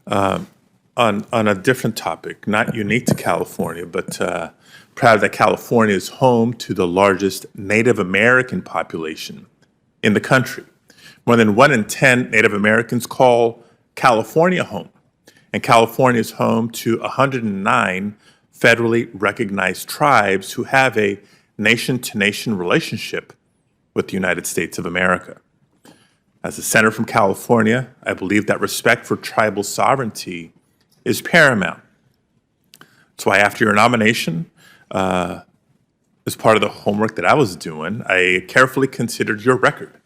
On a different topic, not unique to California, but proud that California is home to the largest Native American population in the country. More than 1 in 10 Native Americans call California home, and California is home to 109 federally recognized tribes who have a nation-to-nation relationship with the United States of America. As a senator from California, I believe that respect for tribal sovereignty is paramount. That's why after your nomination, as part of the homework that I was doing, I carefully considered your record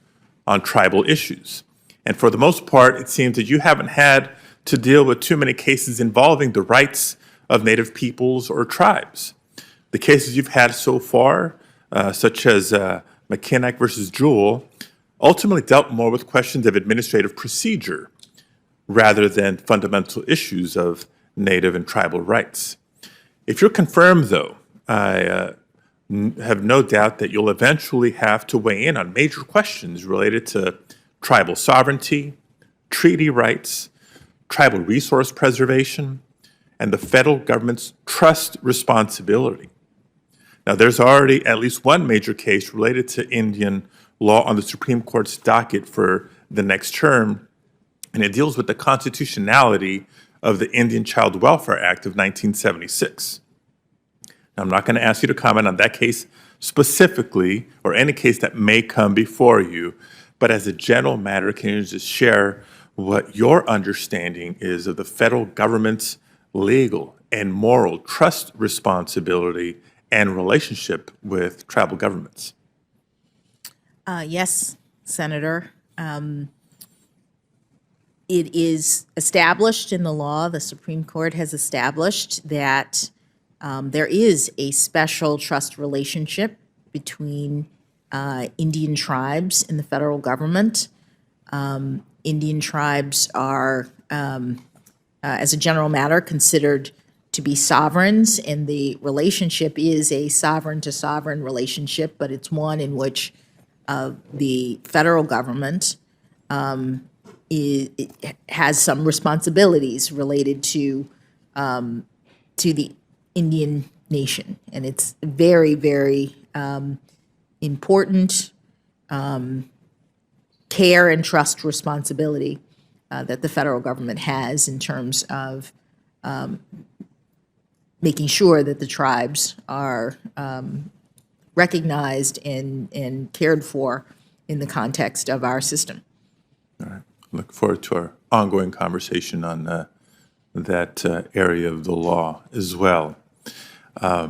on tribal issues. And for the most part, it seems that you haven't had to deal with too many cases involving the rights of Native peoples or tribes. The cases you've had so far, such as McKinnock versus Jewell, ultimately dealt more with questions of administrative procedure rather than fundamental issues of Native and tribal rights. If you're confirmed, though, I have no doubt that you'll eventually have to weigh in on major questions related to tribal sovereignty, treaty rights, tribal resource preservation, and the federal government's trust responsibility. Now, there's already at least one major case related to Indian law on the Supreme Court's docket for the next term, and it deals with the constitutionality of the Indian Child Welfare Act of 1976. Now, I'm not going to ask you to comment on that case specifically or any case that may come before you, but as a general matter, can you just share what your understanding is of the federal government's legal and moral trust responsibility and relationship with tribal governments? Yes, Senator. It is established in the law, the Supreme Court has established that there is a special trust relationship between Indian tribes and the federal government. Indian tribes are, as a general matter, considered to be sovereigns, and the relationship is a sovereign-to-sovereign relationship, but it's one in which the federal government it has some responsibilities related to the Indian nation, and it's very, very important care and trust responsibility that the federal government has in terms of making sure that the tribes are recognized and cared for in the context of our system. All right. Look forward to our ongoing conversation on that area of the law as well.